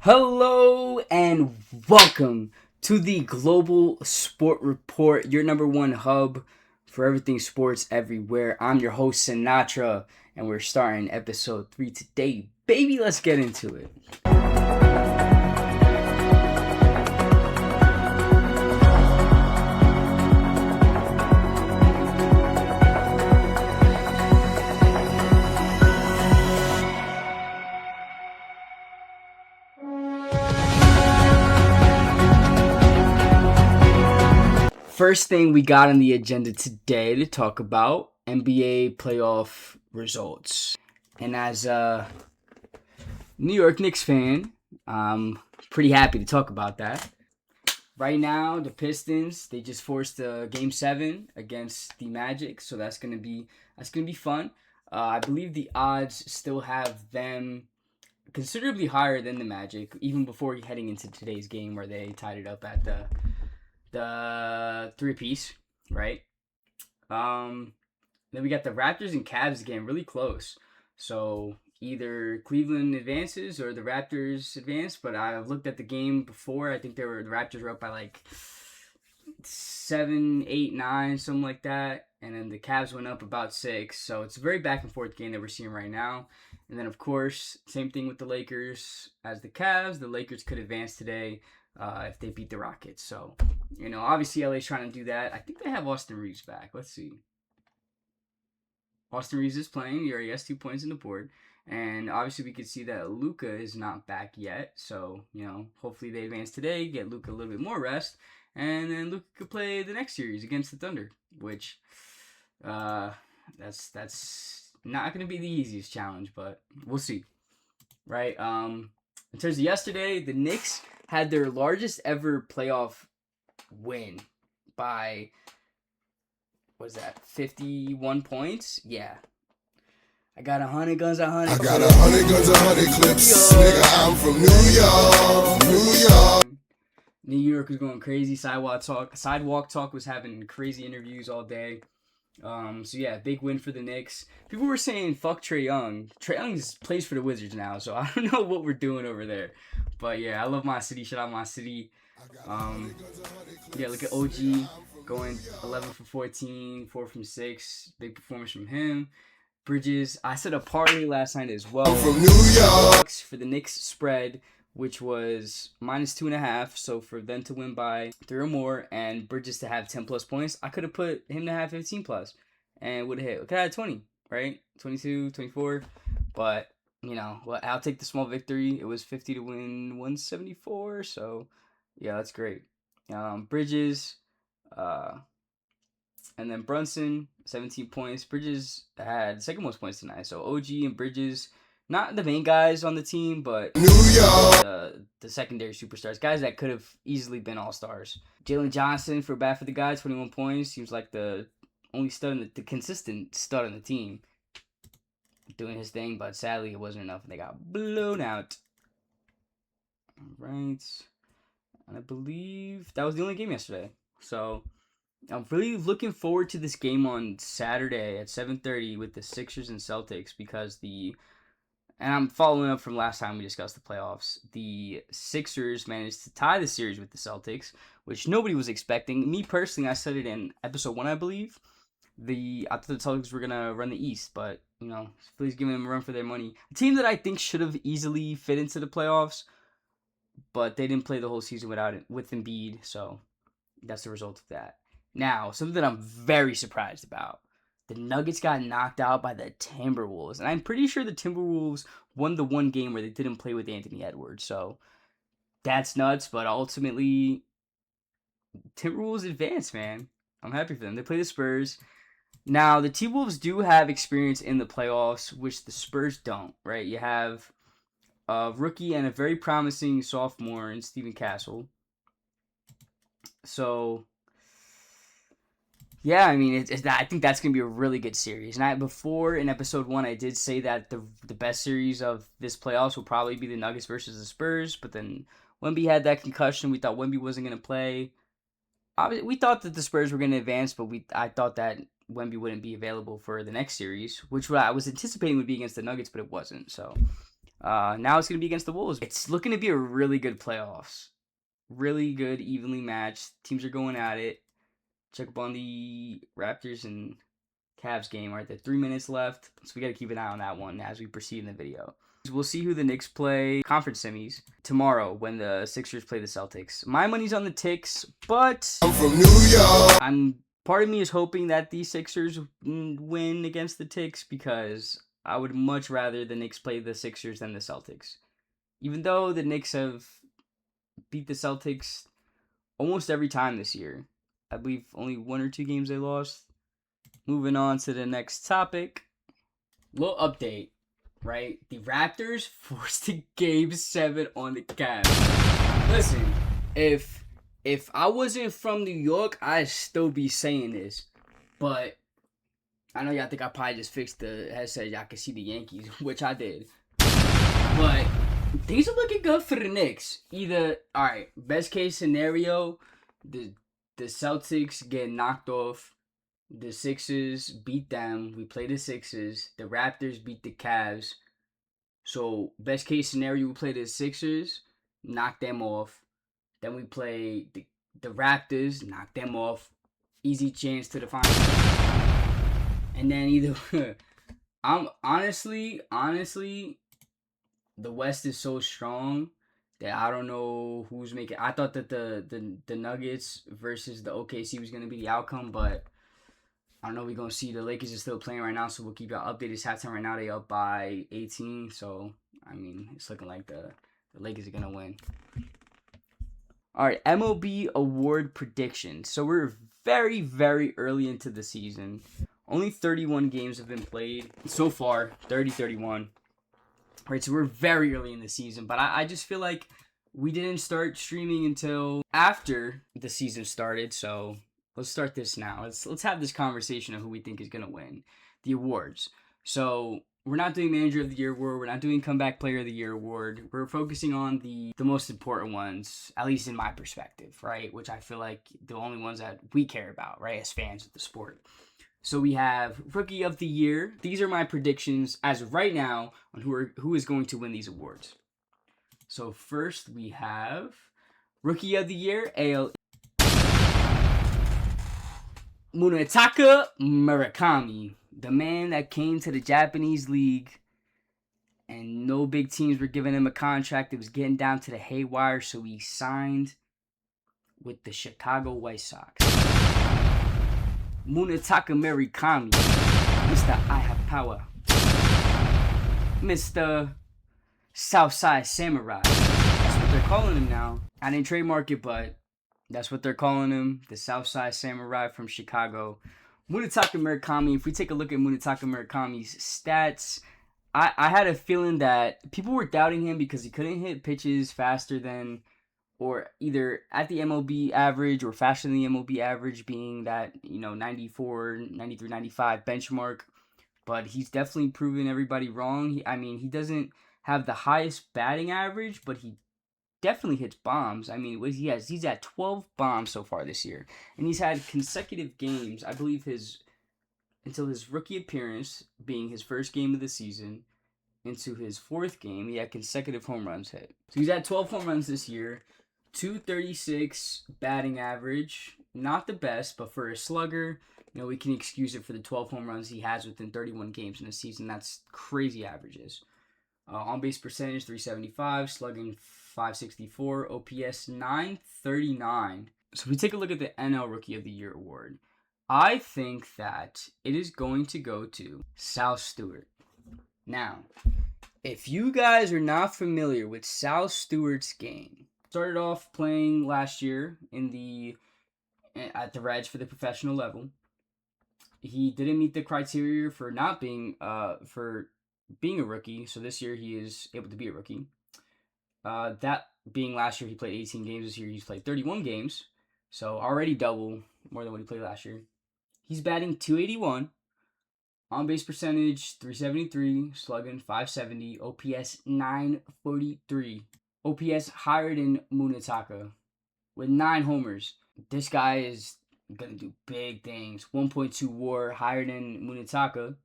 Hello and welcome to the Global Sport Report, your number one hub for everything sports everywhere. I'm your host, Sinatra, and we're starting episode 3 today. Baby, let's get into it. First thing we got on the agenda today to talk about NBA playoff results. And as a New York Knicks fan, I'm pretty happy to talk about that. Right now, the Pistons, they just forced a Game 7 against the Magic, so that's gonna be fun. I believe the odds still have them considerably higher than the Magic, even before heading into today's game where they tied it up at the three-piece, right? Then we got the Raptors and Cavs game really close. So either Cleveland advances or the Raptors advance. But I've looked at the game before. I think the Raptors were up by like 7, 8, 9, something like that. And then the Cavs went up about 6. So it's a very back and forth game that we're seeing right now. And then, of course, same thing with the Lakers as the Cavs. The Lakers could advance today if they beat the Rockets. So, obviously LA's trying to do that. I think they have Austin Reeves back. Let's see. Austin Reeves is playing. He already has 2 points on the board. And obviously we can see that Luka is not back yet. So, hopefully they advance today, get Luka a little bit more rest. And then Luka could play the next series against the Thunder, which that's not going to be the easiest challenge, but we'll see. Right? In terms of yesterday, the Knicks had their largest ever playoff win by, 51 points? Yeah. I got 100 guns, 100 I got 100 guns, 100 clips. Nigga, I'm from New York. New York was going crazy. Sidewalk Talk was having crazy interviews all day. So yeah, big win for the Knicks. People were saying fuck Trae Young. Trae Young plays for the Wizards now, so I don't know what we're doing over there. But yeah, I love my city. Shout out my city. Yeah, look at OG going 11 for 14, 4 from 6. Big performance from him. Bridges, I set a parlay last night as well. From New York. For the Knicks spread, which was -2.5. So for them to win by 3 or more and Bridges to have 10 plus points, I could have put him to have 15 plus and would have hit. Could have had 20, right? 22, 24. But, I'll take the small victory. It was 50 to win 174. So, yeah, that's great. Bridges, and then Brunson, 17 points. Bridges had the second most points tonight. So OG and Bridges, not the main guys on the team, but New York. The secondary superstars, guys that could have easily been all-stars. Jalen Johnson for Bad for the Guy, 21 points. Seems like the only the consistent stud on the team, doing his thing, but sadly it wasn't enough and they got blown out. All right. And I believe that was the only game yesterday. So I'm really looking forward to this game on Saturday at 7:30 with the Sixers and Celtics because and I'm following up from last time we discussed the playoffs. The Sixers managed to tie the series with the Celtics, which nobody was expecting. Me personally, I said it in episode 1, I believe. I thought the Celtics were gonna run the East, but Philly's giving them a run for their money. A team that I think should have easily fit into the playoffs, but they didn't play the whole season with Embiid, so that's the result of that. Now, something that I'm very surprised about. The Nuggets got knocked out by the Timberwolves. And I'm pretty sure the Timberwolves won the one game where they didn't play with Anthony Edwards. So, that's nuts. But ultimately, Timberwolves advanced, man. I'm happy for them. They play the Spurs. Now, the T-Wolves do have experience in the playoffs, which the Spurs don't, right? You have a rookie and a very promising sophomore in Stephen Castle. So, yeah, I mean, I think that's going to be a really good series. And before, in episode 1, I did say that the best series of this playoffs will probably be the Nuggets versus the Spurs. But then Wemby had that concussion. We thought Wemby wasn't going to play. We thought that the Spurs were going to advance, but I thought that Wemby wouldn't be available for the next series, which I was anticipating would be against the Nuggets, but it wasn't. So, Now it's going to be against the Wolves. It's looking to be a really good playoffs. Really good, evenly matched. Teams are going at it. Check up on the Raptors and Cavs game. All right, there 3 minutes left, so we got to keep an eye on that one as we proceed in the video. We'll see who the Knicks play conference semis tomorrow when the Sixers play the Celtics. My money's on the Ticks, but I'm from New York. Part of me is hoping that the Sixers win against the Ticks because I would much rather the Knicks play the Sixers than the Celtics. Even though the Knicks have beat the Celtics almost every time this year. I believe only 1 or 2 games they lost. Moving on to the next topic. Little update, right? The Raptors forced a Game 7 on the Cavs. Listen, if I wasn't from New York, I'd still be saying this. But I know y'all think I probably just fixed the headset. Y'all can see the Yankees, which I did. But things are looking good for the Knicks. Either, all right, best case scenario, the Celtics get knocked off. The Sixers beat them. We play the Sixers. The Raptors beat the Cavs. So, best case scenario, we play the Sixers, knock them off. Then we play the Raptors, knock them off. Easy chance to the finals. And then either... I'm honestly, the West is so strong that I don't know who's making. I thought that the Nuggets versus the OKC was gonna be the outcome, but I don't know. We're gonna see. The Lakers are still playing right now, so we'll keep y'all updated. It's halftime right now. They up by 18, so I mean it's looking like the Lakers are gonna win. All right, MLB Award predictions. So we're very, very early into the season. Only 31 games have been played so far. 31. Right, so we're very early in the season, but I just feel like we didn't start streaming until after the season started, so let's start this now. Let's have this conversation of who we think is going to win the awards. So we're not doing Manager of the Year award, we're not doing Comeback Player of the Year award. We're focusing on the most important ones, at least in my perspective, right, which I feel like the only ones that we care about, right, as fans of the sport. So we have Rookie of the Year. These are my predictions as of right now on who is going to win these awards. So first we have Rookie of the Year, Munetaka Murakami, the man that came to the Japanese League and no big teams were giving him a contract. It was getting down to the haywire, so he signed with the Chicago White Sox. Munetaka Murakami, Mr. I Have Power, Mr. Southside Samurai. That's what they're calling him now. I didn't trademark it, but that's what they're calling him, the Southside Samurai from Chicago. Munetaka Murakami, if we take a look at Munetaka Murakami's stats, I had a feeling that people were doubting him because he couldn't hit pitches faster than, or either at the MLB average or faster than the MLB average, being that, 94, 93, 95 benchmark. But he's definitely proven everybody wrong. He doesn't have the highest batting average, but he definitely hits bombs. He's at 12 bombs so far this year. And he's had consecutive games, I believe until his rookie appearance, being his first game of the season, into his 4th game, he had consecutive home runs hit. So he's at 12 home runs this year. 236 batting average, not the best, but for a slugger, we can excuse it for the 12 home runs he has within 31 games in a season. That's crazy averages. On-base percentage, 375, slugging 564, OPS 939. So if we take a look at the NL Rookie of the Year award, I think that it is going to go to Sal Stewart. Now, if you guys are not familiar with Sal Stewart's game, started off playing last year at the Reds for the professional level. He didn't meet the criteria for not being for being a rookie, so this year he is able to be a rookie. That being last year, he played 18 games. This year he's played 31 games, so already double more than what he played last year. He's batting .281, on-base percentage 373, slugging 570, OPS 943. OPS higher than Munetaka with 9 homers. This guy is going to do big things. 1.2 WAR higher than Munetaka,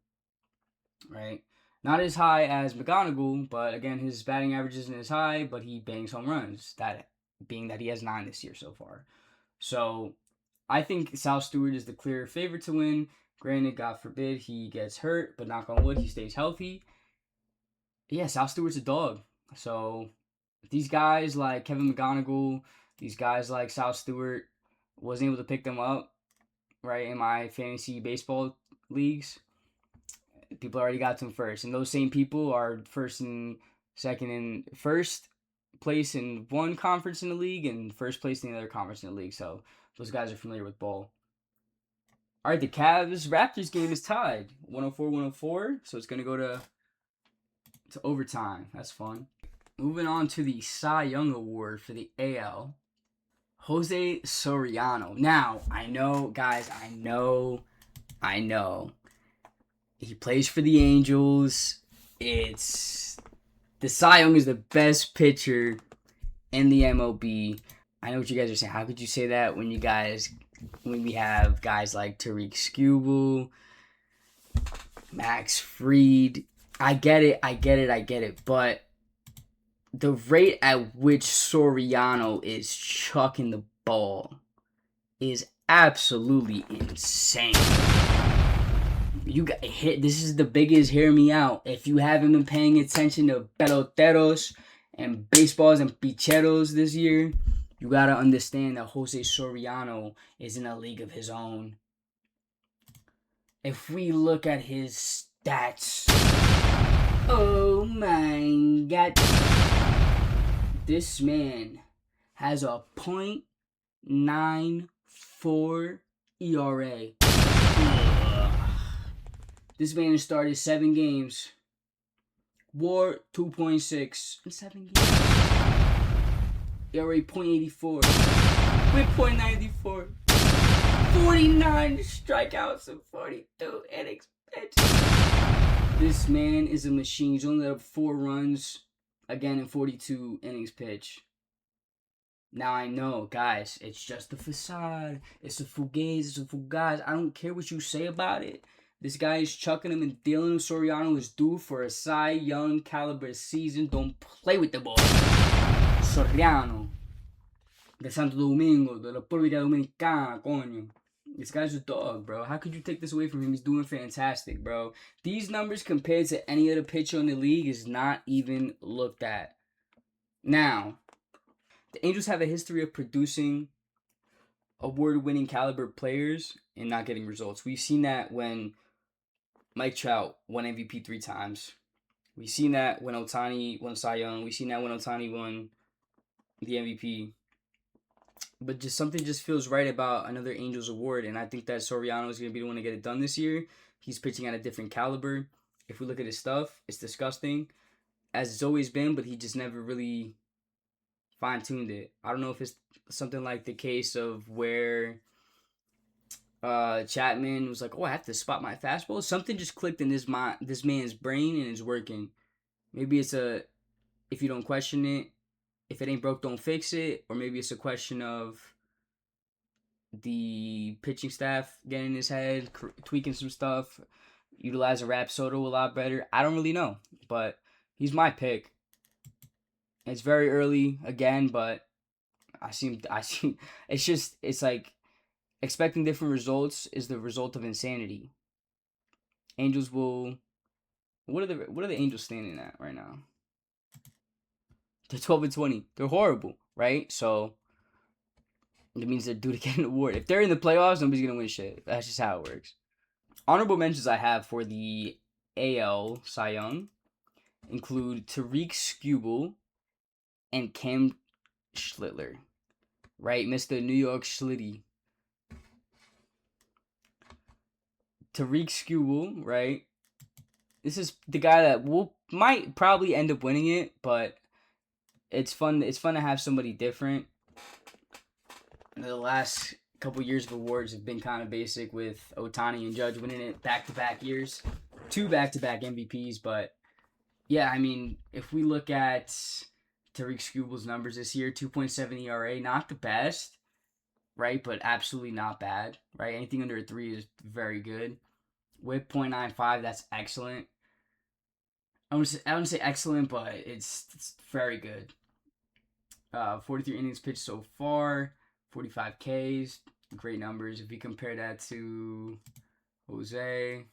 right? Not as high as McGonagall, but again, his batting average isn't as high, but he bangs home runs. That being that he has 9 this year so far. So I think Sal Stewart is the clear favorite to win. Granted, God forbid he gets hurt, but knock on wood, he stays healthy. Yeah, Sal Stewart's a dog. So these guys like Kevin McGonagall, these guys like Sal Stewart, wasn't able to pick them up, right, in my fantasy baseball leagues. People already got to him first. And those same people are first and second and first place in one conference in the league and first place in the other conference in the league. So those guys are familiar with ball. All right, the Cavs Raptors game is tied 104-104. So it's going to go to overtime. That's fun. Moving on to the Cy Young Award for the AL. Jose Soriano. Now, I know, guys, I know. He plays for the Angels. The Cy Young is the best pitcher in the MLB. I know what you guys are saying. How could you say that when we have guys like Tariq Skubal, Max Fried? I get it. But the rate at which Soriano is chucking the ball is absolutely insane. You got hit. This is the biggest. Hear me out. If you haven't been paying attention to peloteros and baseballs and picheros this year, you gotta understand that Jose Soriano is in a league of his own. If we look at his stats, oh my God, this man has a .94 ERA. This man has started 7 games. WAR 2.6 in 7 games. ERA .84. With .94. 49 strikeouts and 42 innings pitched. This man is a machine. He's only let up 4 runs again in 42 innings pitched. Now I know, guys, it's just a facade. It's a fugaz. I don't care what you say about it. This guy is chucking him and dealing him. Soriano is due for a Cy Young caliber season. Don't play with the ball. Soriano. De Santo Domingo, de la República Dominicana, coño. This guy's a dog, bro. How could you take this away from him? He's doing fantastic, bro. These numbers compared to any other pitcher in the league is not even looked at. Now, the Angels have a history of producing award-winning caliber players and not getting results. We've seen that when Mike Trout won MVP 3 times. We've seen that when Ohtani won Cy Young. We've seen that when Ohtani won the MVP. But something feels right about another Angels award, and I think that Soriano is going to be the one to get it done this year. He's pitching at a different caliber. If we look at his stuff, it's disgusting, as it's always been, but he just never really fine-tuned it. I don't know if it's something like the case of where Chapman was like, oh, I have to spot my fastball. Something just clicked in this man's brain, and it's working. Maybe it's if you don't question it, if it ain't broke, don't fix it. Or maybe it's a question of the pitching staff getting in his head, tweaking some stuff, utilizing Rapsodo a lot better. I don't really know, but he's my pick. It's very early again, but I see. It's like expecting different results is the result of insanity. Angels will. What are the Angels standing at right now? They're 12-20. They're horrible, right? So it means they're due to get an award. If they're in the playoffs, nobody's gonna win shit. That's just how it works. Honorable mentions I have for the AL Cy Young include Tariq Skubal and Cam Schlittler, right? Mr. New York Schlitty. Tariq Skubal, right? This is the guy that might probably end up winning it, but it's fun. It's fun to have somebody different. The last couple years of awards have been kind of basic, with Ohtani and Judge winning it back-to-back years, 2 back-to-back MVPs. But yeah, I mean, if we look at Tariq Skubal's numbers this year, 2.7 ERA, not the best, right? But absolutely not bad, right? Anything under a 3 is very good. Whip .95, that's excellent. I wouldn't say excellent, but it's very good. 43 innings pitched so far, 45 Ks, great numbers. If you compare that to Jose,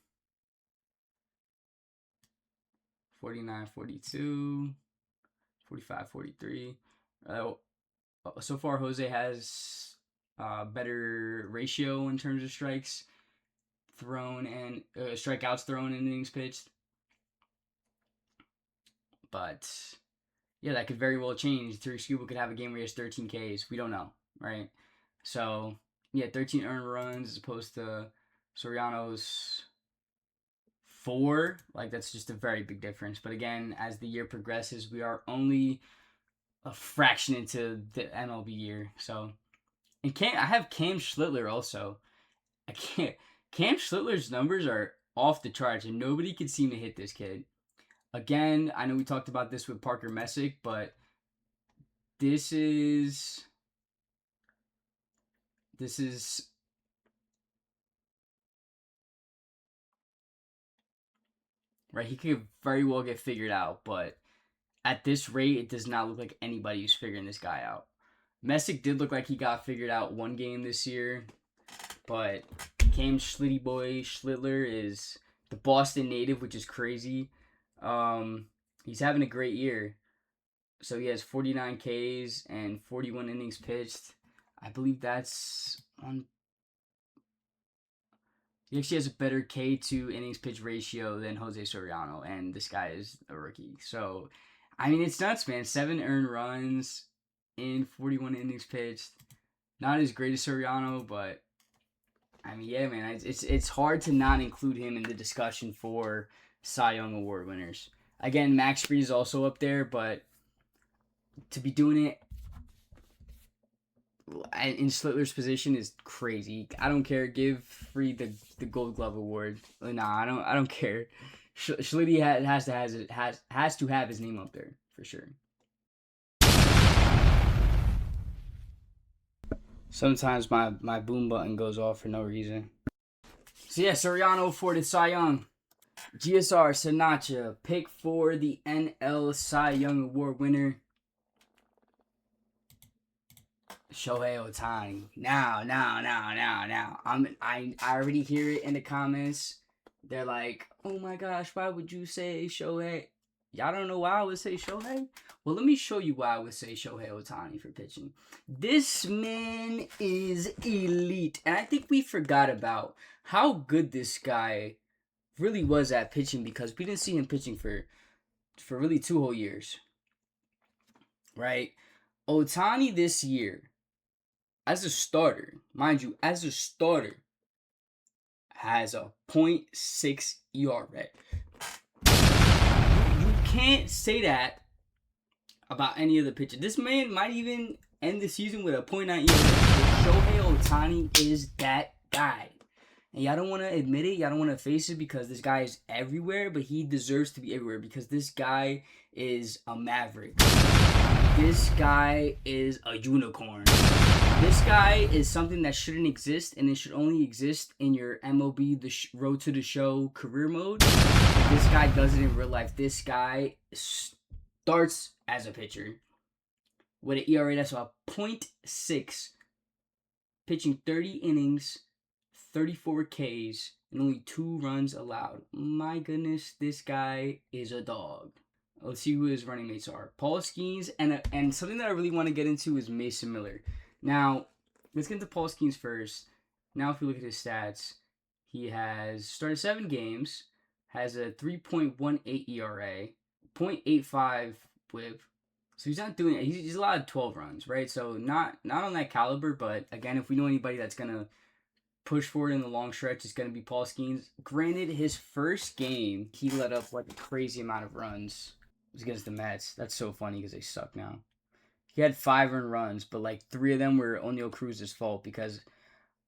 49, 42, 45, 43. So far, Jose has better ratio in terms of strikes thrown and strikeouts thrown in innings pitched. But yeah, that could very well change. Terry Scuba could have a game where he has 13 Ks. We don't know, right? So yeah, 13 earned runs as opposed to Soriano's 4. Like, that's just a very big difference. But again, as the year progresses, we are only a fraction into the MLB year. So, and I have Cam Schlittler also. I can't. Cam Schlittler's numbers are off the charts, and nobody can seem to hit this kid. Again, I know we talked about this with Parker Messick, but this is right. He could very well get figured out, but at this rate, it does not look like anybody's figuring this guy out. Messick did look like he got figured out one game this year, but Cam Schlitty Boy Schlittler is the Boston native, which is crazy. He's having a great year. So he has 49 Ks and 41 innings pitched. I believe that's on. He actually has a better K to innings pitch ratio than Jose Soriano, and this guy is a rookie. So, I mean, it's nuts, man. 7 earned runs in 41 innings pitched. Not as great as Soriano, but I mean, yeah, man. It's hard to not include him in the discussion for Cy Young Award winners. Again, Max Fried is also up there, but to be doing it in Schlittler's position is crazy. I don't care. Give Fried the Gold Glove award. Nah, I don't care. Schlitty has to have his name up there for sure. Sometimes my boom button goes off for no reason. So yeah, Soriano for the Cy Young. GSR Sanacha, pick for the NL Cy Young Award winner. Shohei Ohtani. Now. I already hear it in the comments. They're like, oh my gosh, why would you say Shohei? Y'all don't know why I would say Shohei? Well, let me show you why I would say Shohei Ohtani for pitching. This man is elite. And I think we forgot about how good this guy really was at pitching because we didn't see him pitching for really 2 whole years. Right? Ohtani this year, as a starter, mind you, has a .6 ERA. You can't say that about any other pitcher. This man might even end the season with a .9 ERA. Shohei Ohtani is that guy. And y'all don't want to admit it. Y'all don't want to face it because this guy is everywhere, but he deserves to be everywhere because this guy is a maverick. This guy is a unicorn. This guy is something that shouldn't exist, and it should only exist in your MLB Road to the Show career mode. But this guy does it in real life. This guy starts as a pitcher with an ERA that's about .6, pitching 30 innings, 34 Ks, and only 2 runs allowed. My goodness, this guy is a dog. Let's see who his running mates are. Paul Skeens, and something that I really want to get into is Mason Miller. Now, let's get into Paul Skeens first. Now, if you look at his stats, he has started 7 games, has a 3.18 ERA, .85 WHIP. So he's not doing it. He's allowed 12 runs, right? So not on that caliber, but again, if we know anybody that's going to push forward in the long stretch, it's going to be Paul Skeens. Granted, his first game, he let up like a crazy amount of runs. It was against the Mets. That's so funny because they suck now. He had 5 earned runs, but like 3 of them were O'Neal Cruz's fault because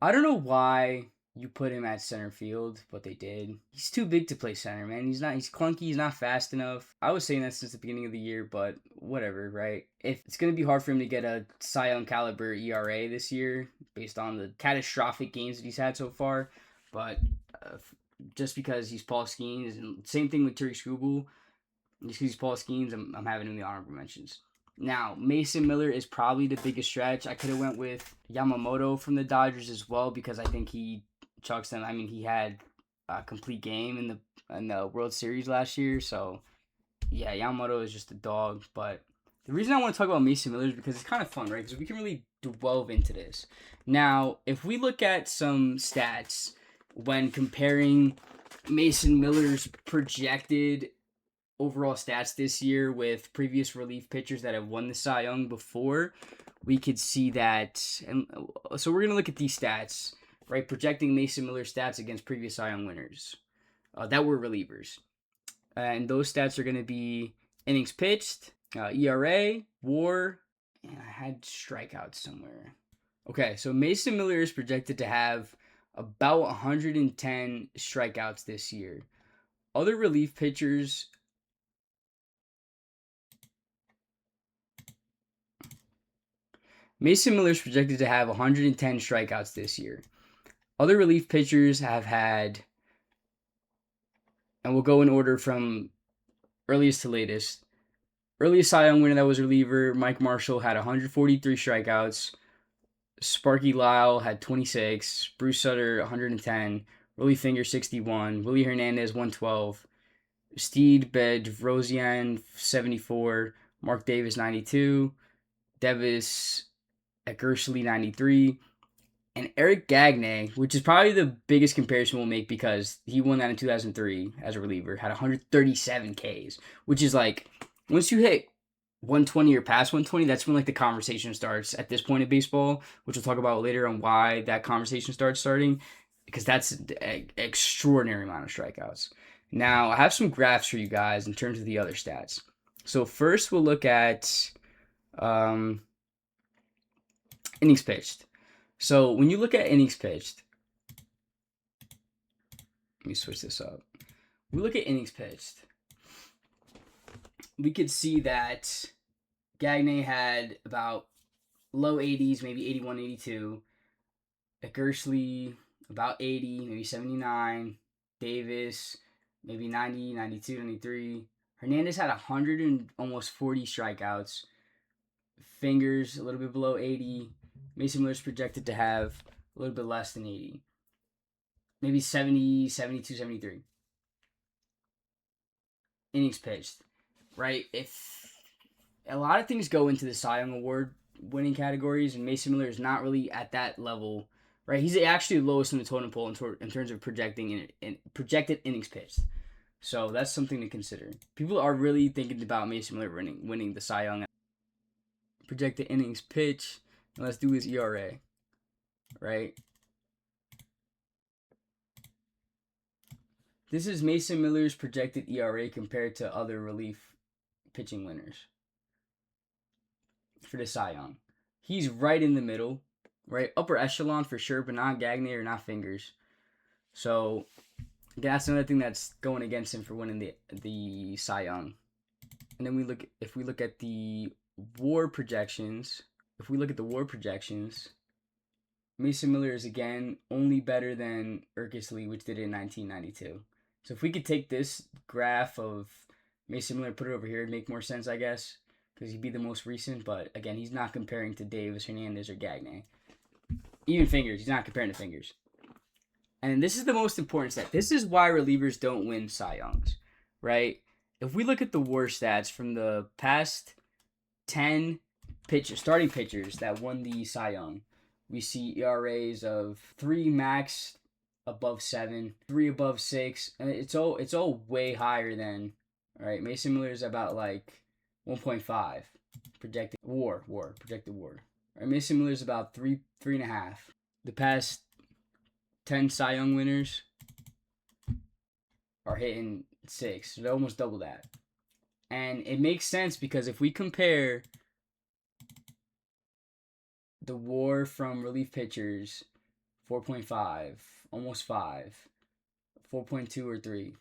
I don't know why you put him at center field, but they did. He's too big to play center, man. He's clunky, he's not fast enough. I was saying that since the beginning of the year, but whatever, right? If it's going to be hard for him to get a Cy Young caliber ERA this year based on the catastrophic games that he's had so far, but just because he's Paul Skeens, and same thing with Terry Skubal, Just because Paul Skeens, I'm having him in the honorable mentions. Now, Mason Miller is probably the biggest stretch. I could have went with Yamamoto from the Dodgers as well because I think he chucks them. I mean, he had a complete game in the World Series last year, so yeah, Yamamoto is just a dog. But the reason I want to talk about Mason Miller is because it's kind of fun, right? Because we can really delve into this. Now, if we look at some stats when comparing Mason Miller's projected overall stats this year with previous relief pitchers that have won the Cy Young before, we could see that. And so we're going to look at these stats, right? Projecting Mason Miller's stats against previous Cy Young winners that were relievers. And those stats are going to be innings pitched, ERA, WAR, and I had strikeouts somewhere. Okay, so Mason Miller is projected to have about 110 strikeouts this year. Other relief pitchers Mason Miller is projected to have 110 strikeouts this year. Other relief pitchers have had, and we'll go in order from earliest to latest. Earliest Cy Young winner that was reliever, Mike Marshall, had 143 strikeouts. Sparky Lyle had 26. Bruce Sutter, 110. Willie Finger, 61. Willie Hernandez, 112. Steed Bedrosian, 74. Mark Davis, 92. Devis at Gershly, 93. And Eric Gagne, which is probably the biggest comparison we'll make because he won that in 2003 as a reliever, had 137 Ks, which is like, once you hit 120 or past 120, that's when like the conversation starts at this point in baseball, which we'll talk about later on why that conversation starting, because that's an extraordinary amount of strikeouts. Now, I have some graphs for you guys in terms of the other stats. So first we'll look at innings pitched. So when you look at innings pitched, let me switch this up. We look at innings pitched. We could see that Gagne had about low 80s, maybe 81, 82. At Gershly, about 80, maybe 79. Davis, maybe 90, 92, 93. Hernandez had 100 and almost 40 strikeouts. Fingers, a little bit below 80. Mason Miller's projected to have a little bit less than 80. Maybe 70, 72, 73. Innings pitched, right? If a lot of things go into the Cy Young Award winning categories, and Mason Miller is not really at that level, right? He's actually the lowest in the totem pole in terms of projected innings pitched. So that's something to consider. People are really thinking about Mason Miller winning the Cy Young. Projected innings pitch. Let's do his ERA, right? This is Mason Miller's projected ERA compared to other relief pitching winners for the Cy Young. He's right in the middle, right? Upper echelon for sure, but not Gagne or not Fingers. So that's another thing that's going against him for winning the Cy Young. And then if we look at the WAR projections. If we look at the WAR projections, Mason Miller is again only better than Lee, which did it in 1992. So if we could take this graph of Mason Miller, put it over here, it'd make more sense, I guess, because he'd be the most recent. But again, he's not comparing to Davis, Hernandez, or Gagne. Even Fingers, he's not comparing to Fingers. And this is the most important stat. This is why relievers don't win Cy Youngs, right? If we look at the WAR stats from the past 10 starting pitchers that won the Cy Young, we see ERAs of 3 max above 7, 3 above 6, and it's all way higher than, right? Mason Miller is about like 1.5 projected WAR. Right? Mason Miller is about 3.5. The past 10 Cy Young winners are hitting 6, so they almost double that. And it makes sense because if we compare the WAR from relief pitchers, 4.5, almost 5, 4.2 or 3,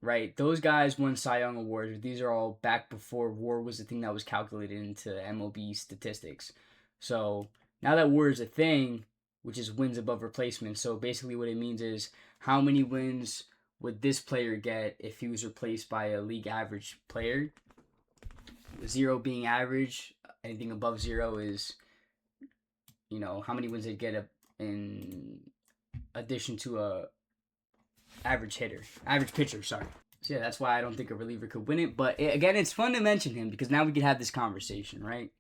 right? Those guys won Cy Young awards. These are all back before WAR was the thing that was calculated into MLB statistics. So now that WAR is a thing, which is wins above replacement. So basically what it means is how many wins would this player get if he was replaced by a league average player? 0 being average, anything above 0 is, how many wins they get in addition to a average pitcher, sorry. So yeah, that's why I don't think a reliever could win it. But again, it's fun to mention him because now we can have this conversation, right?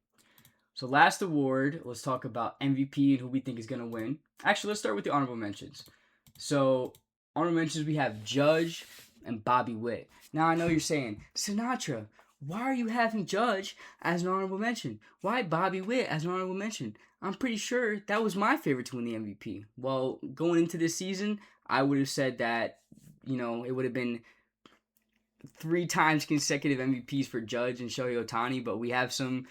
So last award, let's talk about MVP and who we think is going to win. Actually, let's start with the honorable mentions. So honorable mentions, we have Judge and Bobby Witt. Now I know you're saying, Sinatra, why are you having Judge as an honorable mention? Why Bobby Witt as an honorable mention? I'm pretty sure that was my favorite to win the MVP. Well, going into this season, I would have said that, it would have been 3 times consecutive MVPs for Judge and Shohei Ohtani, but we got some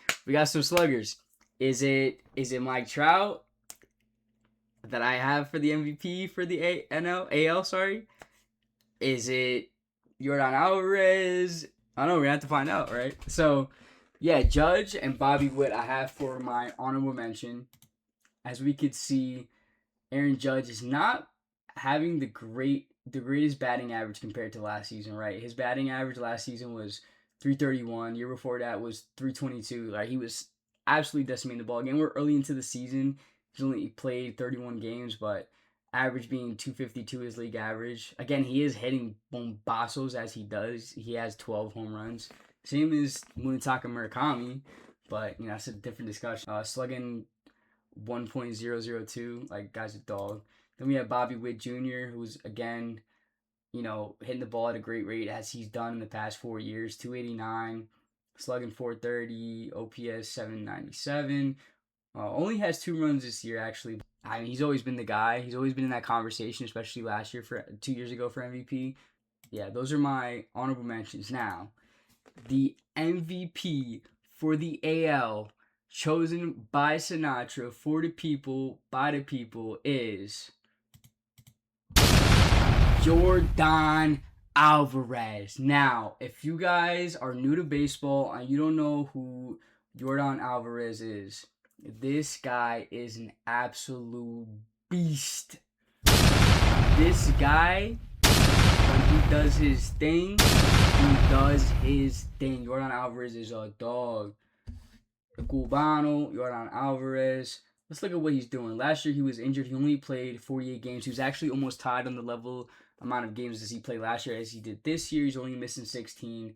sluggers. Is it Mike Trout that I have for the MVP for the AL, sorry? Is it Yordan Alvarez? I don't know, we're going to have to find out, right? So, yeah, Judge and Bobby Witt I have for my honorable mention. As we could see, Aaron Judge is not having the greatest batting average compared to last season, right? His batting average last season was 331. Year before that was 322. Like, he was absolutely decimating the ball. Again, we're early into the season. He's only played 31 games, but average being 252 is league average. Again, he is hitting bombazos as he does. He has 12 home runs. Same as Munetaka Murakami, but, that's a different discussion. Slugging 1.002, like, guy's a dog. Then we have Bobby Witt Jr., who's, again, hitting the ball at a great rate as he's done in the past 4 years. 289, slugging 430, OPS 797. Only has 2 runs this year, actually. I mean, he's always been the guy. He's always been in that conversation, especially last year, 2 years ago for MVP. Yeah, those are my honorable mentions. Now, the MVP for the AL, chosen by Sinatra, for the people, by the people, is Yordan Alvarez. Now, if you guys are new to baseball and you don't know who Yordan Alvarez is, this guy is an absolute beast. This guy, when he does his thing, he does his thing. Yordan Alvarez is a dog. Cubano, Yordan Alvarez. Let's look at what he's doing. Last year he was injured. He only played 48 games. He was actually almost tied on the level amount of games as he played last year as he did this year. He's only missing 16.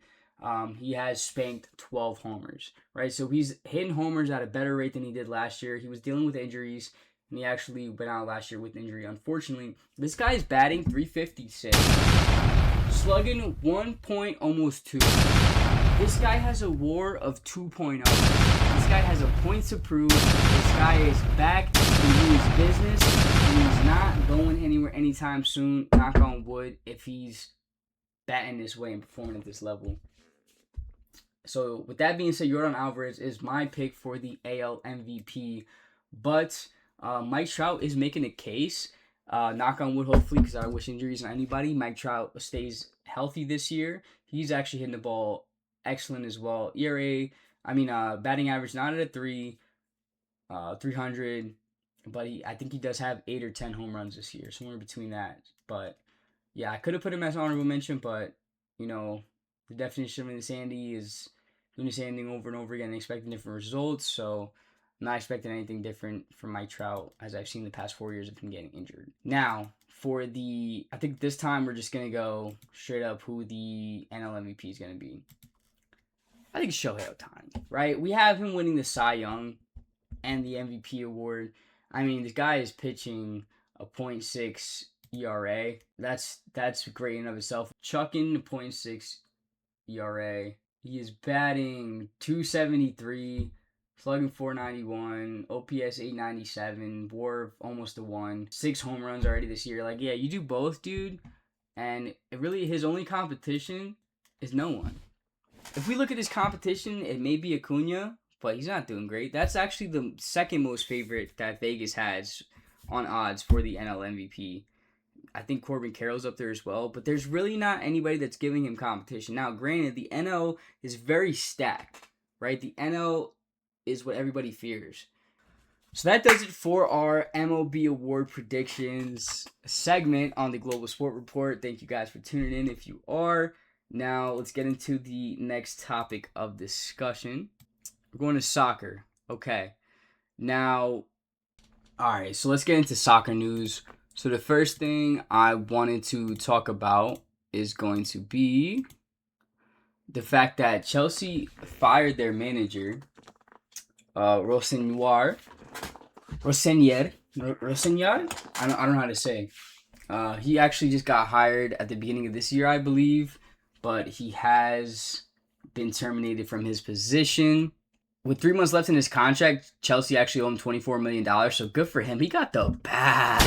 He has spanked 12 homers, right? So he's hitting homers at a better rate than he did last year. He was dealing with injuries, and he actually went out last year with injury, unfortunately. This guy is batting 356, slugging 1.2. This guy has a WAR of 2.0. This guy has a point to prove. This guy is back to his business. He's not going anywhere anytime soon, knock on wood, if he's batting this way and performing at this level. So, with that being said, Yordan Alvarez is my pick for the AL MVP. But Mike Trout is making a case. Knock on wood, hopefully, because I wish injuries on anybody. Mike Trout stays healthy this year. He's actually hitting the ball excellent as well. Batting average not at a 300, but I think he does have 8 or 10 home runs this year, somewhere between that. But yeah, I could have put him as an honorable mention, but the definition of insanity is doing the same thing over and over again and expecting different results. So I'm not expecting anything different from Mike Trout as I've seen the past 4 years of him getting injured. Now, I think this time we're just going to go straight up who the NL MVP is going to be. I think it's Shohei Ohtani, right? We have him winning the Cy Young and the MVP award. I mean, this guy is pitching a .6 ERA. That's great in and of itself. Chucking a .6 ERA. He is batting 273, slugging 491, OPS 897, WAR almost a 1, 6 home runs already this year. Like, yeah, you do both, dude. And his only competition is no one. If we look at his competition, it may be Acuna, but he's not doing great. That's actually the second most favorite that Vegas has on odds for the NL MVP. I think Corbin Carroll's up there as well, but there's really not anybody that's giving him competition. Now, granted, the NL is very stacked, right? The NL is what everybody fears. So that does it for our MLB Award predictions segment on the Global Sport Report. Thank you guys for tuning in if you are. Now let's get into the next topic of discussion. We're going to soccer. Okay. Now, all right, so let's get into soccer news. So the first thing I wanted to talk about is going to be the fact that Chelsea fired their manager, Rosenior. I don't know how to say. He actually just got hired at the beginning of this year, I believe, but he has been terminated from his position. With 3 months left in his contract, Chelsea actually owe him $24 million, so good for him. He got the bag.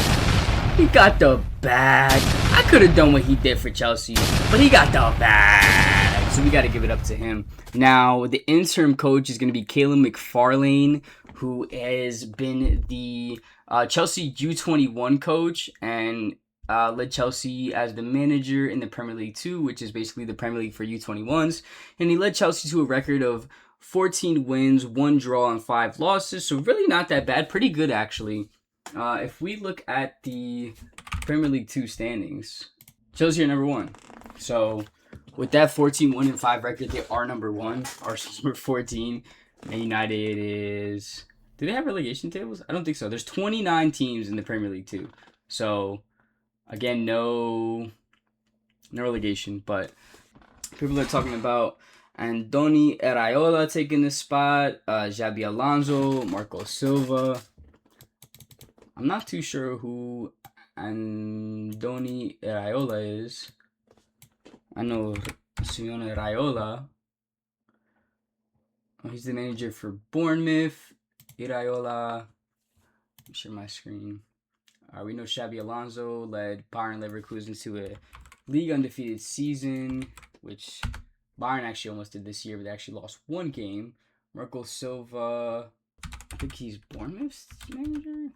I could have done what he did for Chelsea, but he got the bag. So we got to give it up to him. Now, the interim coach is going to be Caleb McFarlane, who has been the Chelsea U21 coach and led Chelsea as the manager in the Premier League 2, which is basically the Premier League for U21s. And he led Chelsea to a record of 14 wins, 1 draw, and 5 losses. So really not that bad. Pretty good, actually. If we look at the Premier League 2 standings, Chelsea are number 1. So with that 14-1-5 record, they are number 1. Arsenal's number 14. Man United is... Do they have relegation tables? I don't think so. There's 29 teams in the Premier League 2. So, again, no relegation. But people are talking about Andoni Iraola taking this spot, Xabi Alonso, Marco Silva. I'm not too sure who Andoni Iraola is. I know Simeone Iraola. Oh, he's the manager for Bournemouth. Iraola. Let me share my screen. We know Xabi Alonso led Bayern Leverkusen to a league undefeated season, which Bayern actually almost did this year, but they actually lost 1 game. Marco Silva, I think he's Bournemouth's manager?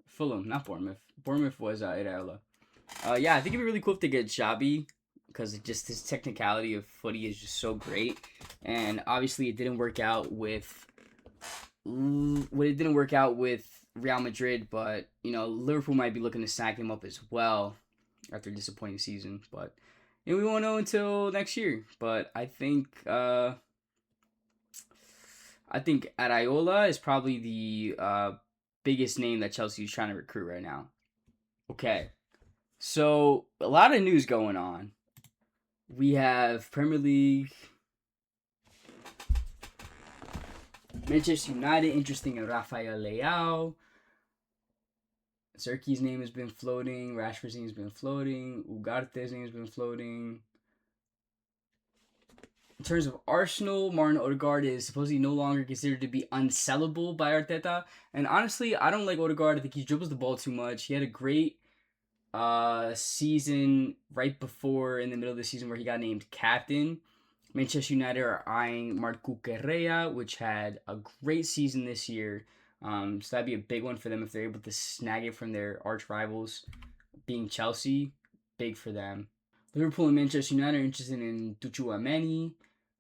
Fulham, not Bournemouth. Bournemouth was Iraola. Yeah, I think it'd be really cool if they get Xabi, because just his technicality of footy is just so great. And obviously it didn't work out with Real Madrid, but you know, Liverpool might be looking to snag him up as well after a disappointing season. But we won't know until next year. But I think Iraola is probably the biggest name that Chelsea is trying to recruit right now. Okay. So, a lot of news going on. We have Premier League, Manchester United interesting in Rafael Leao. Zerki's name has been floating. Rashford's name has been floating. Ugarte's name has been floating. In terms of Arsenal, Martin Odegaard is supposedly no longer considered to be unsellable by Arteta. And honestly, I don't like Odegaard. I think he dribbles the ball too much. He had a great season right before, in the middle of the season, where he got named captain. Manchester United are eyeing Marco Correa, which had a great season this year. So that'd be a big one for them if they're able to snag it from their arch rivals, being Chelsea. Big for them. Liverpool and Manchester United are interested in Tchouaméni,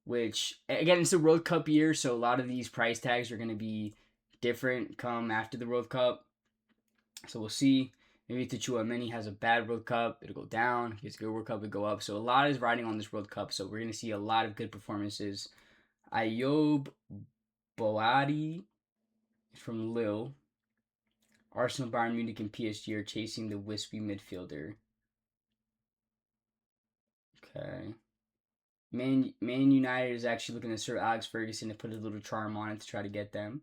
which, again, it's the World Cup year, so a lot of these price tags are going to be different come after the World Cup. So we'll see. Maybe if Tchouaméni has a bad World Cup, it'll go down. If he has a good World Cup, it'll go up. So a lot is riding on this World Cup, so we're going to see a lot of good performances. Ayoub Boadi from Lille. Arsenal, Bayern Munich, and PSG are chasing the wispy midfielder. Okay. Man United is actually looking at Sir Alex Ferguson to put a little charm on it to try to get them.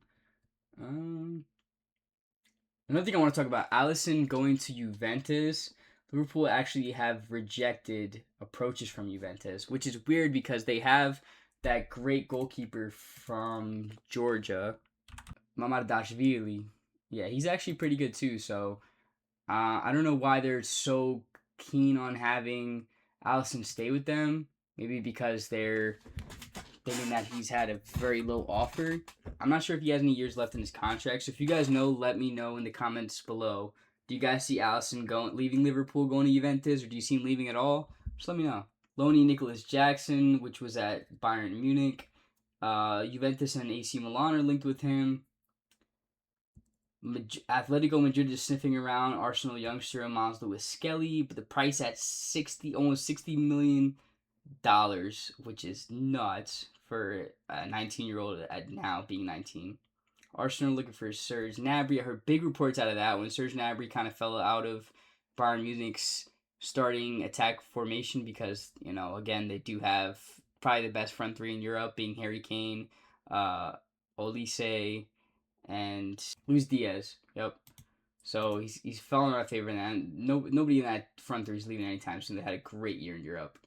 Another thing I want to talk about, Alisson going to Juventus. Liverpool actually have rejected approaches from Juventus, which is weird because they have that great goalkeeper from Georgia, Mamardashvili. Yeah, he's actually pretty good too, so I don't know why they're so keen on having Alisson stay with them. Maybe because they're thinking that he's had a very low offer. I'm not sure if he has any years left in his contract. So if you guys know, let me know in the comments below. Do you guys see Alisson leaving Liverpool, going to Juventus, or do you see him leaving at all? Just let me know. Loanee Nicholas Jackson, which was at Bayern Munich. Juventus and AC Milan are linked with him. Atletico Madrid is sniffing around Arsenal youngster Mons Lewis Skelly, but the price at almost $60 million, which is nuts for a 19-year-old at now being 19. Arsenal looking for Serge Gnabry. I heard big reports out of that when Serge Gnabry kind of fell out of Bayern Munich's starting attack formation because, again, they do have probably the best front three in Europe, being Harry Kane, Olise, and Luis Diaz. Yep. So he's fallen out of favor in that. And nobody in that front three is leaving anytime soon. They had a great year in Europe.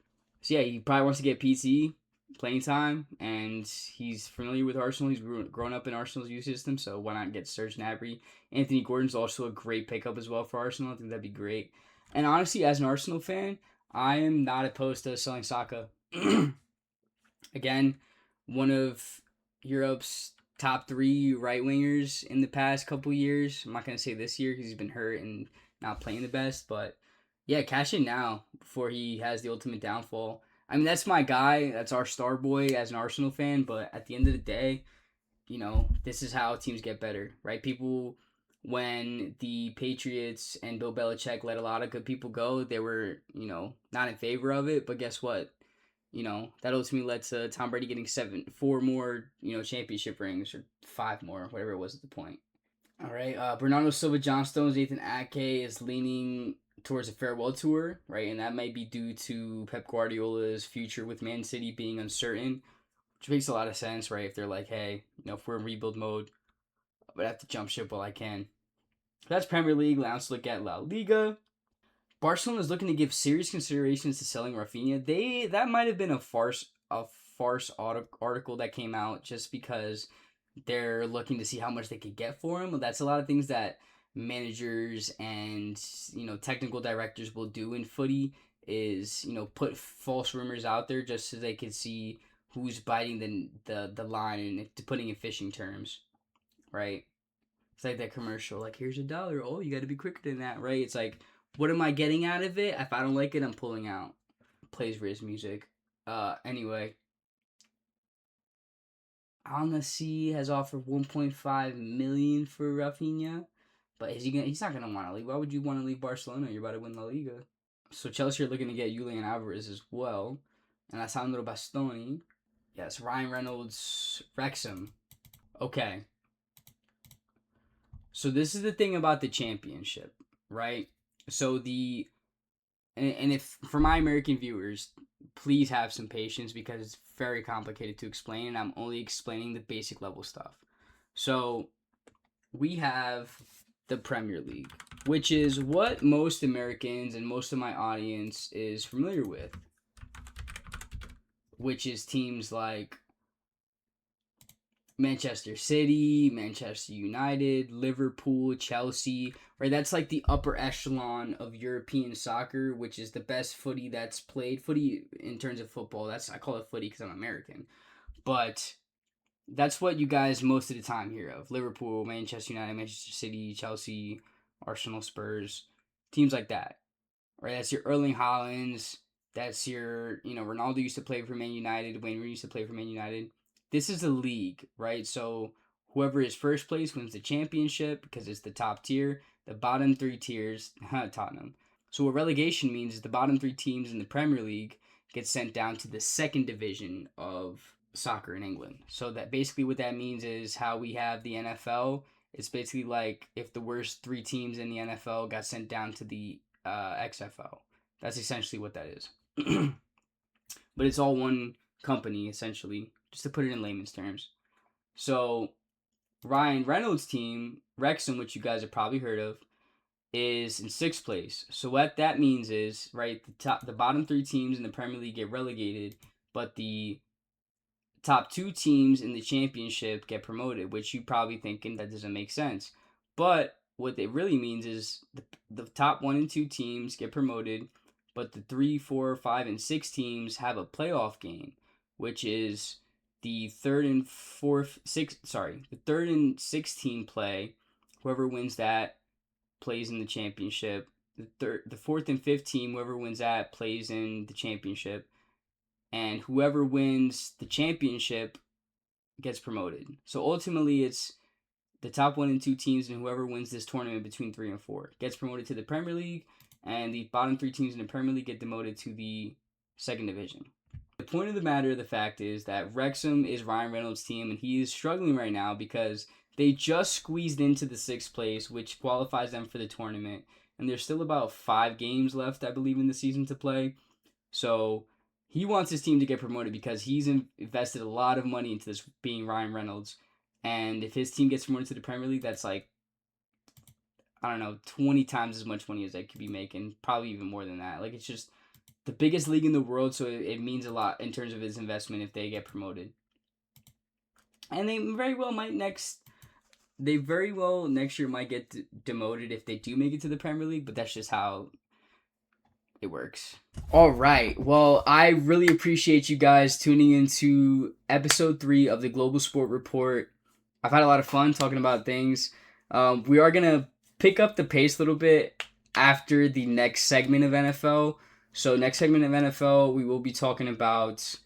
So yeah, he probably wants to get PC playing time, and he's familiar with Arsenal. He's grown up in Arsenal's youth system, so why not get Serge Gnabry? Anthony Gordon's also a great pickup as well for Arsenal. I think that'd be great. And honestly, as an Arsenal fan, I am not opposed to selling SAGA. Again, one of Europe's top 3 right wingers in the past couple years. I'm not gonna say this year because he's been hurt and not playing the best, but yeah, cash in now before he has the ultimate downfall. I mean, that's my guy. That's our star boy as an Arsenal fan. But at the end of the day, this is how teams get better, right? People, when the Patriots and Bill Belichick let a lot of good people go, they were, not in favor of it. But guess what? That ultimately led to Tom Brady getting 4 more, championship rings, or 5 more, whatever it was at the point. All right, Bernardo Silva, John Stones, Nathan Ake is leaning towards a farewell tour, right? And that might be due to Pep Guardiola's future with Man City being uncertain, which makes a lot of sense, right? If they're like, hey, if we're in rebuild mode, I have to jump ship while I can. That's Premier League. Let's look at La Liga. Barcelona is looking to give serious considerations to selling Rafinha. That might have been a farce article that came out just because they're looking to see how much they could get for him. That's a lot of things that managers and technical directors will do in footy is put false rumors out there just so they can see who's biting the line and putting in fishing terms, right? It's like that commercial, like, here's $1. Oh, you got to be quicker than that, right? It's like, what am I getting out of it? If I don't like it, I'm pulling out. Plays Riz music. Anyway, Al Nassr has offered $1.5 million for Rafinha, but he's not gonna want to leave. Why would you want to leave Barcelona? You're about to win La Liga. So Chelsea are looking to get Julian Alvarez as well, and Alessandro Bastoni. Yes, Ryan Reynolds Wrexham. Okay. So this is the thing about the championship, right? So and if for my American viewers, please have some patience because it's very complicated to explain, and I'm only explaining the basic level stuff. So we have the Premier League, which is what most Americans and most of my audience is familiar with, which is teams like Manchester City, Manchester United, Liverpool, Chelsea, right? That's like the upper echelon of European soccer, which is the best footy that's played. Footy in terms of football, I call it footy because I'm American. But that's what you guys most of the time hear of. Liverpool, Manchester United, Manchester City, Chelsea, Arsenal, Spurs, teams like that, right? That's your Erling Haalands. That's your, Ronaldo used to play for Man United. Wayne Rooney used to play for Man United. This is a league, right? So whoever is first place wins the championship because it's the top tier. The bottom 3 tiers, Tottenham. So what relegation means is the bottom 3 teams in the Premier League get sent down to the second division of soccer in England. So that basically what that means is how we have the NFL. It's basically like if the worst 3 teams in the NFL got sent down to the XFL. That's essentially what that is. But it's all one company, essentially, just to put it in layman's terms. So Ryan Reynolds' team, Wrexham, which you guys have probably heard of, is in 6th place. So what that means is, right, the bottom 3 teams in the Premier League get relegated, but the top 2 teams in the championship get promoted, which you probably thinking that doesn't make sense. But what it really means is the top 1 and 2 teams get promoted, but the 3, 4, 5, and 6 teams have a playoff game, which is the third and sixth team play. Whoever wins that plays in the championship. The 4th and 5th team, whoever wins that, plays in the championship. And whoever wins the championship gets promoted. So ultimately, it's the top 1 and 2 teams, and whoever wins this tournament between 3 and 4 gets promoted to the Premier League, and the bottom 3 teams in the Premier League get demoted to the second division. The point of the matter, the fact is that Wrexham is Ryan Reynolds' team, and he is struggling right now because they just squeezed into the 6th place, which qualifies them for the tournament, and there's still about 5 games left, I believe, in the season to play. So he wants his team to get promoted because he's invested a lot of money into this being Ryan Reynolds. And if his team gets promoted to the Premier League, that's like, I don't know, 20 times as much money as they could be making. Probably even more than that. Like, it's just the biggest league in the world, so it means a lot in terms of his investment if they get promoted. And they very well next year might get demoted if they do make it to the Premier League, but that's just how it works. All right. Well, I really appreciate you guys tuning into episode 3 of the Global Sport Report. I've had a lot of fun talking about things. We are going to pick up the pace a little bit after the next segment of NFL. So next segment of NFL, we will be talking about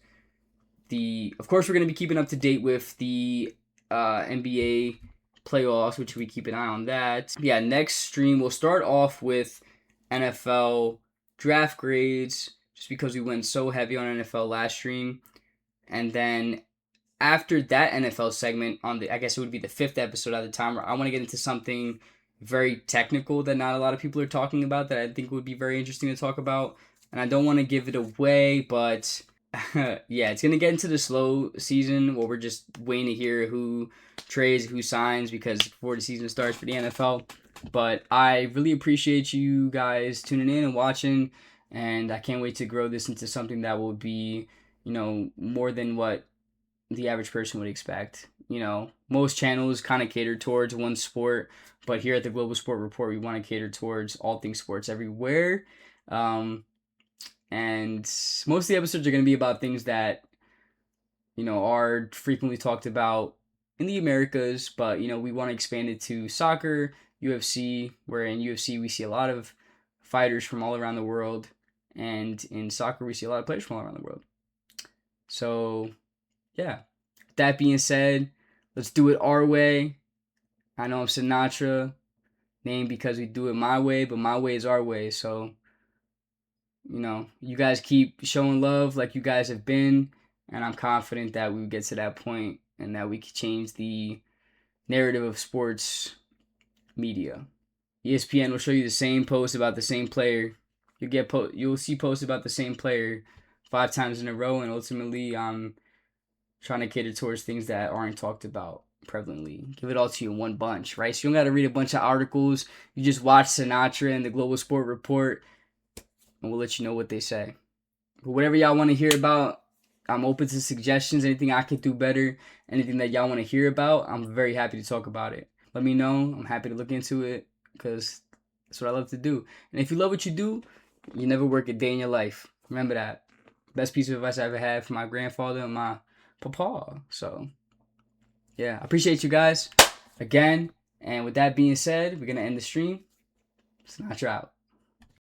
of course, we're going to be keeping up to date with the NBA playoffs, which we keep an eye on that. Yeah, next stream, we'll start off with NFL draft grades, just because we went so heavy on NFL last stream. And then after that NFL segment, I guess it would be the 5th episode at the time, where I want to get into something very technical that not a lot of people are talking about, that I think would be very interesting to talk about. And I don't want to give it away, but yeah, it's going to get into the slow season where we're just waiting to hear who trades, who signs, because before the season starts for the NFL. But I really appreciate you guys tuning in and watching, and I can't wait to grow this into something that will be, more than what the average person would expect. Most channels kind of cater towards one sport, but here at the Global Sport Report, we want to cater towards all things sports everywhere. And most of the episodes are going to be about things that, are frequently talked about in the Americas, but, we want to expand it to soccer, UFC, where in UFC we see a lot of fighters from all around the world, and in soccer we see a lot of players from all around the world. So, yeah. That being said, let's do it our way. I know I'm Sinatra, named because we do it my way, but my way is our way, so you guys keep showing love like you guys have been, and I'm confident that we will get to that point and that we can change the narrative of sports media. ESPN will show you the same post about the same player. You'll see posts about the same player 5 times in a row, and ultimately I'm trying to cater towards things that aren't talked about prevalently. Give it all to you in one bunch, right? So you don't got to read a bunch of articles. You just watch Sinatra and the Global Sport Report, and we'll let you know what they say. But whatever y'all want to hear about, I'm open to suggestions. Anything I could do better, anything that y'all want to hear about, I'm very happy to talk about it. Let me know. I'm happy to look into it because that's what I love to do. And if you love what you do, you never work a day in your life. Remember that. Best piece of advice I ever had from my grandfather and my papa. So, yeah, I appreciate you guys again. And with that being said, we're going to end the stream. Sinatra out.